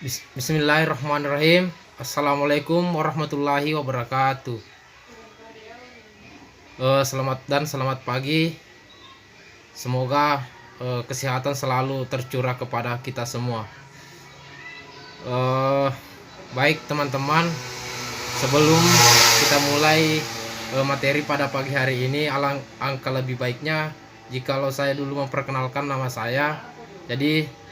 Bismillahirrahmanirrahim. Assalamualaikum warahmatullahi wabarakatuh. Selamat pagi. Semoga kesehatan selalu tercurah kepada kita semua. Baik teman-teman, sebelum kita mulai materi pada pagi hari ini, angka lebih baiknya jikalau saya dulu memperkenalkan nama saya. Jadi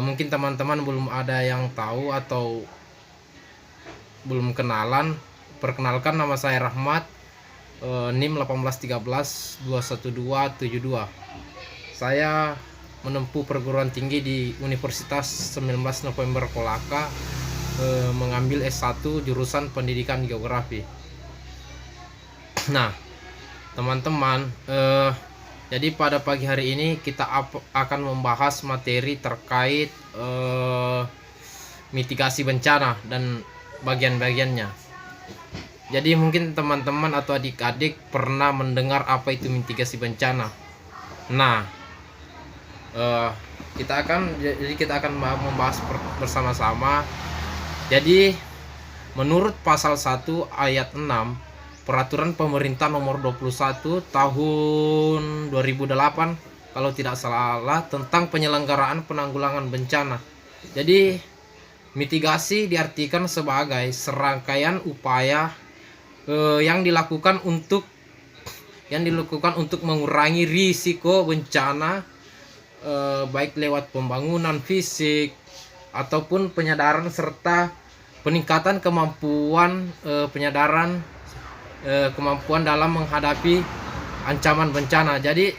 mungkin teman-teman belum ada yang tahu atau belum kenalan. Perkenalkan, nama saya Rahmat, NIM 181321272. Saya menempuh perguruan tinggi di Universitas 19 November Kolaka, mengambil S1 jurusan Pendidikan Geografi. Nah teman-teman, jadi pada pagi hari ini kita akan membahas materi terkait mitigasi bencana dan bagian-bagiannya. Jadi mungkin teman-teman atau adik-adik pernah mendengar apa itu mitigasi bencana. Nah, kita akan membahas bersama-sama. Jadi menurut pasal 1 ayat 6 Peraturan Pemerintah Nomor 21 Tahun 2008 kalau tidak salah, tentang penyelenggaraan penanggulangan bencana. Jadi mitigasi diartikan sebagai serangkaian upaya yang dilakukan untuk mengurangi risiko bencana, baik lewat pembangunan fisik ataupun penyadaran serta peningkatan kemampuan kemampuan dalam menghadapi ancaman bencana. Jadi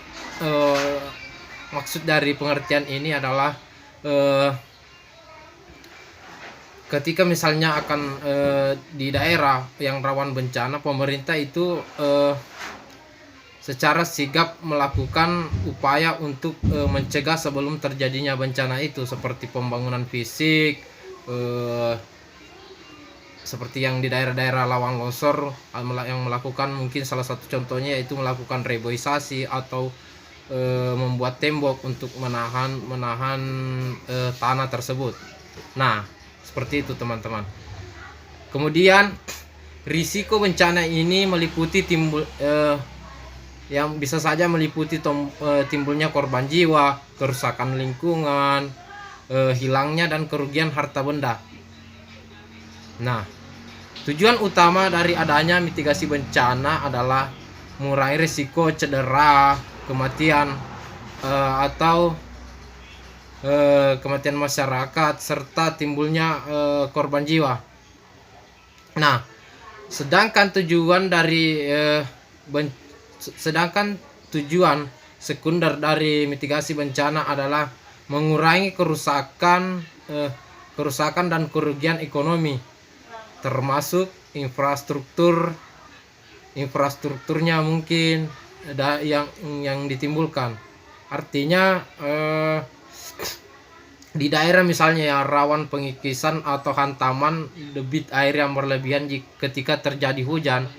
maksud dari pengertian ini adalah ketika misalnya akan di daerah yang rawan bencana, pemerintah itu secara sigap melakukan upaya untuk mencegah sebelum terjadinya bencana itu, seperti pembangunan fisik, seperti yang di daerah-daerah rawan longsor, yang melakukan, mungkin salah satu contohnya yaitu melakukan reboisasi atau membuat tembok untuk menahan tanah tersebut. Nah seperti itu teman-teman. Kemudian risiko bencana ini meliputi yang bisa saja meliputi timbulnya korban jiwa, kerusakan lingkungan, hilangnya dan kerugian harta benda. Nah, tujuan utama dari adanya mitigasi bencana adalah mengurangi risiko cedera, kematian, atau kematian masyarakat serta timbulnya korban jiwa. Nah, sedangkan tujuan sekunder dari mitigasi bencana adalah mengurangi kerusakan dan kerugian ekonomi, termasuk infrastrukturnya mungkin yang ditimbulkan. Artinya di daerah misalnya yang rawan pengikisan atau hantaman debit air yang berlebihan ketika terjadi hujan,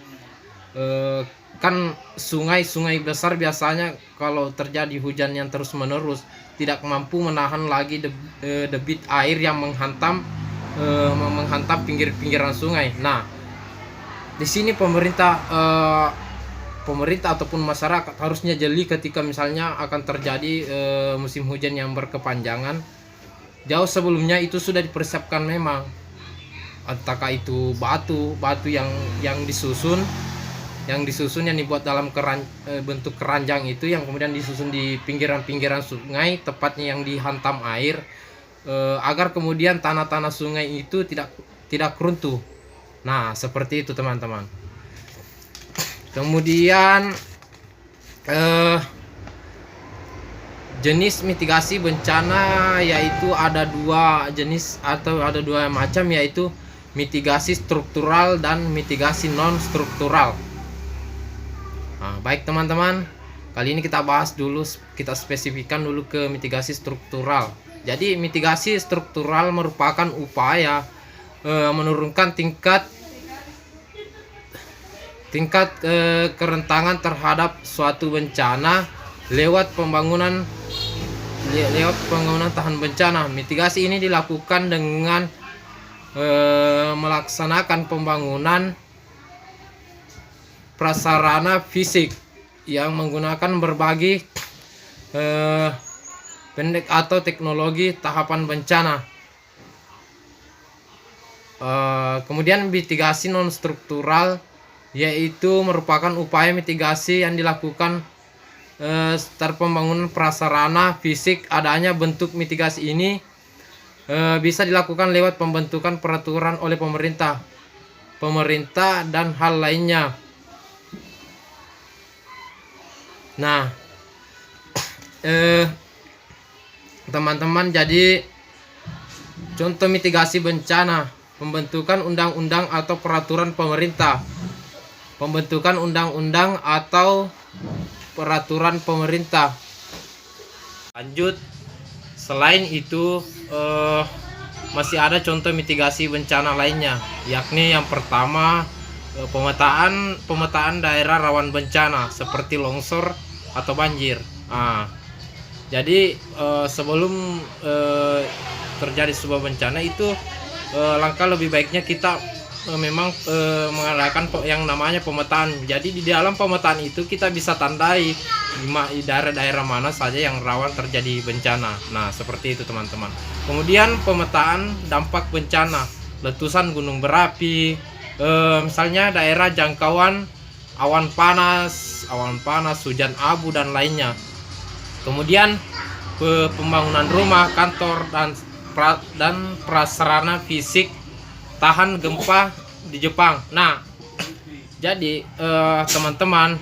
kan sungai besar biasanya kalau terjadi hujan yang terus menerus tidak mampu menahan lagi debit air yang menghantam pinggir-pinggiran sungai. Nah, di sini pemerintah ataupun masyarakat harusnya jeli ketika misalnya akan terjadi musim hujan yang berkepanjangan. Jauh sebelumnya itu sudah dipersiapkan memang, entahkah itu batu yang disusun yang dibuat dalam bentuk keranjang itu, yang kemudian disusun di pinggiran-pinggiran sungai, tepatnya yang dihantam air, agar kemudian tanah-tanah sungai itu tidak runtuh. Nah seperti itu teman-teman. Kemudian jenis mitigasi bencana yaitu ada dua jenis atau ada dua macam, yaitu mitigasi struktural dan mitigasi non struktural. Nah, baik teman-teman, kali ini kita spesifikkan dulu ke mitigasi struktural. Jadi mitigasi struktural merupakan upaya menurunkan tingkat kerentangan terhadap suatu bencana lewat lewat pembangunan tahan bencana. Mitigasi ini dilakukan dengan melaksanakan pembangunan prasarana fisik yang menggunakan berbagai pendek atau teknologi tahapan bencana. Kemudian mitigasi non struktural, yaitu merupakan upaya mitigasi yang dilakukan setelah pembangunan prasarana fisik. Adanya bentuk mitigasi ini bisa dilakukan lewat pembentukan peraturan oleh pemerintah dan hal lainnya. Nah, teman-teman, jadi contoh mitigasi bencana: pembentukan undang-undang atau peraturan pemerintah, pembentukan undang-undang atau peraturan pemerintah. Lanjut, selain itu masih ada contoh mitigasi bencana lainnya, yakni yang pertama pemetaan daerah rawan bencana seperti longsor atau banjir. Jadi sebelum terjadi sebuah bencana itu langkah lebih baiknya kita memang mengadakan yang namanya pemetaan. Jadi di dalam pemetaan itu kita bisa tandai di daerah-daerah mana saja yang rawan terjadi bencana. Nah, seperti itu teman-teman. Kemudian pemetaan dampak bencana, letusan gunung berapi, misalnya daerah jangkauan awan panas, hujan abu dan lainnya. Kemudian pembangunan rumah, kantor dan prasarana fisik tahan gempa di Jepang. Nah, jadi teman-teman,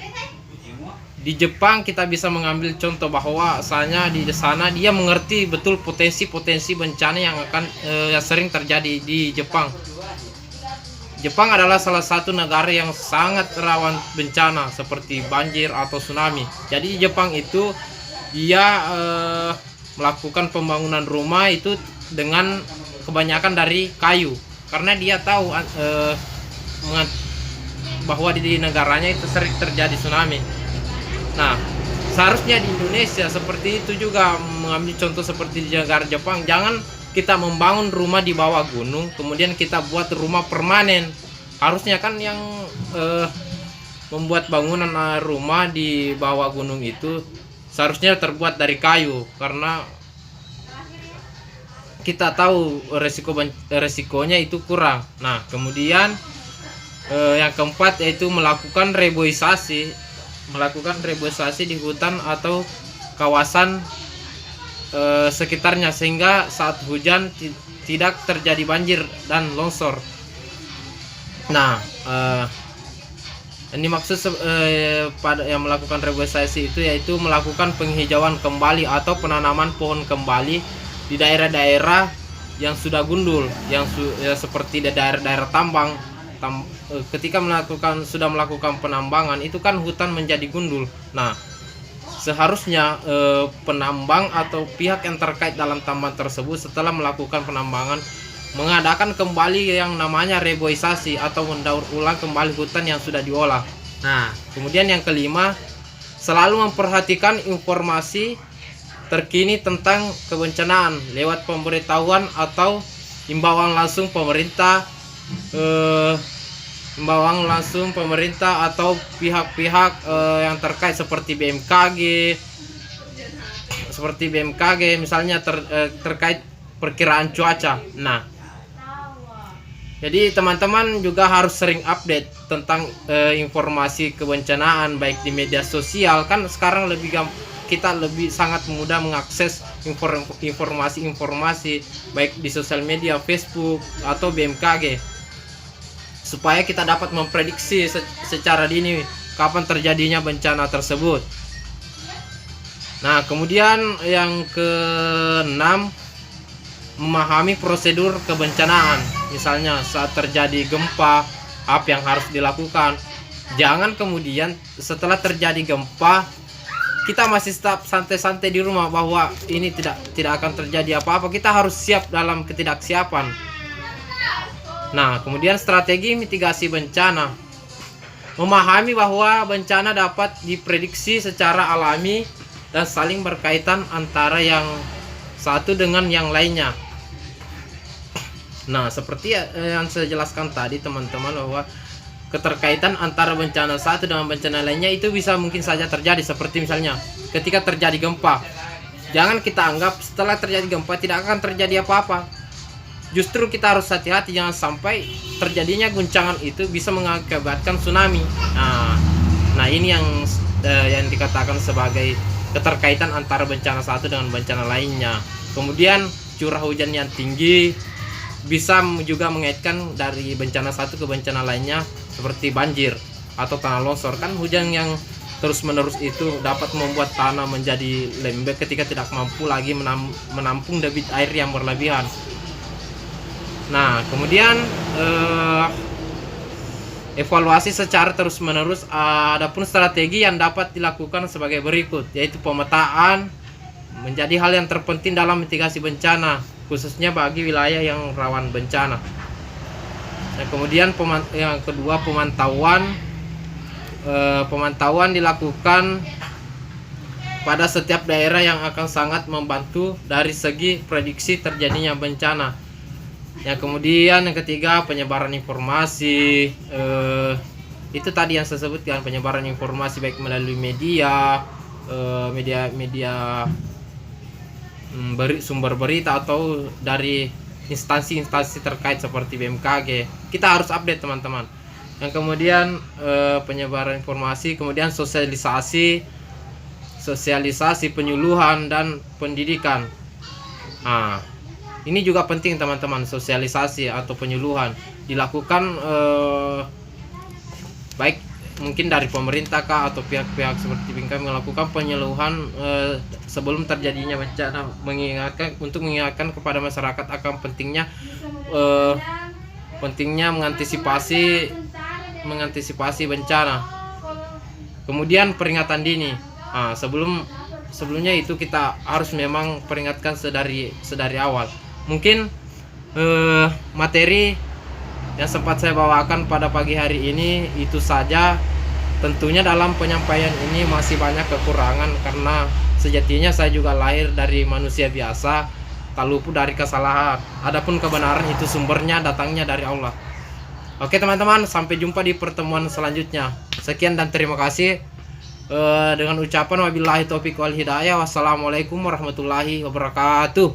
di Jepang kita bisa mengambil contoh bahwa asalnya di sana dia mengerti betul potensi-potensi bencana yang akan yang sering terjadi di Jepang. Jepang adalah salah satu negara yang sangat rawan bencana seperti banjir atau tsunami. Jadi di Jepang itu dia melakukan pembangunan rumah itu dengan kebanyakan dari kayu, karena dia tahu bahwa di negaranya itu sering terjadi tsunami. Nah, seharusnya di Indonesia seperti itu juga, mengambil contoh seperti di negara Jepang. Jangan kita membangun rumah di bawah gunung kemudian kita buat rumah permanen. Harusnya kan yang membuat bangunan rumah di bawah gunung itu seharusnya terbuat dari kayu, karena kita tahu resikonya itu kurang. Nah, kemudian yang keempat yaitu melakukan reboisasi di hutan atau kawasan sekitarnya, sehingga saat hujan tidak terjadi banjir dan longsor. Nah, ini maksud pada yang melakukan reboisasi itu yaitu melakukan penghijauan kembali atau penanaman pohon kembali di daerah-daerah yang sudah gundul, yang seperti di daerah-daerah tambang. Ketika sudah melakukan penambangan itu kan hutan menjadi gundul. Nah, seharusnya penambang atau pihak yang terkait dalam tambang tersebut setelah melakukan penambangan mengadakan kembali yang namanya reboisasi atau mendaur ulang kembali hutan yang sudah diolah. Nah, kemudian yang kelima, selalu memperhatikan informasi terkini tentang kebencanaan lewat pemberitahuan atau imbauan langsung pemerintah atau pihak-pihak yang terkait seperti BMKG misalnya terkait perkiraan cuaca. Nah, jadi teman-teman juga harus sering update tentang informasi kebencanaan baik di media sosial. Kan sekarang kita lebih sangat mudah mengakses informasi baik di sosial media, Facebook atau BMKG, supaya kita dapat memprediksi secara dini kapan terjadinya bencana tersebut. Nah, kemudian yang keenam, memahami prosedur kebencanaan. Misalnya saat terjadi gempa, apa yang harus dilakukan. Jangan kemudian setelah terjadi gempa kita masih tetap santai-santai di rumah bahwa ini tidak akan terjadi apa-apa. Kita harus siap dalam ketidaksiapan. Nah, kemudian strategi mitigasi bencana. Memahami bahwa bencana dapat diprediksi secara alami dan saling berkaitan antara yang satu dengan yang lainnya. Nah, seperti yang saya jelaskan tadi teman-teman, bahwa keterkaitan antara bencana satu dengan bencana lainnya itu bisa mungkin saja terjadi. Seperti misalnya ketika terjadi gempa, jangan kita anggap setelah terjadi gempa tidak akan terjadi apa-apa. Justru kita harus hati-hati, jangan sampai terjadinya guncangan itu bisa mengakibatkan tsunami. Nah ini yang dikatakan sebagai keterkaitan antara bencana satu dengan bencana lainnya. Kemudian curah hujan yang tinggi bisa juga mengaitkan dari bencana satu ke bencana lainnya, seperti banjir atau tanah longsor. Kan hujan yang terus-menerus itu dapat membuat tanah menjadi lembek ketika tidak mampu lagi menampung debit air yang berlebihan. Nah, kemudian evaluasi secara terus-menerus. Adapun strategi yang dapat dilakukan sebagai berikut, yaitu pemetaan menjadi hal yang terpenting dalam mitigasi bencana, khususnya bagi wilayah yang rawan bencana. Nah, kemudian yang kedua, pemantauan. Pemantauan dilakukan pada setiap daerah yang akan sangat membantu dari segi prediksi terjadinya bencana. Yang kemudian yang ketiga, penyebaran informasi. Itu tadi yang saya sebutkan, penyebaran informasi baik melalui media, sumber berita atau dari instansi-instansi terkait seperti BMKG. Kita harus update teman-teman. Yang kemudian penyebaran informasi, kemudian sosialisasi, penyuluhan dan pendidikan. Ini juga penting teman-teman, sosialisasi atau penyuluhan dilakukan baik mungkin dari pemerintah kah atau pihak-pihak seperti BMKG melakukan penyuluhan sebelum terjadinya bencana, mengingatkan kepada masyarakat akan pentingnya mengantisipasi bencana. Kemudian peringatan dini. Sebelumnya itu kita harus memang peringatkan sedari awal. Mungkin materi yang sempat saya bawakan pada pagi hari ini itu saja. Tentunya dalam penyampaian ini masih banyak kekurangan, karena sejatinya saya juga lahir dari manusia biasa, tak luput dari kesalahan. Adapun kebenaran itu sumbernya datangnya dari Allah. Oke teman-teman, sampai jumpa di pertemuan selanjutnya. Sekian dan terima kasih. Dengan ucapan wabillahi taufiq wal hidayah. Wassalamualaikum warahmatullahi wabarakatuh.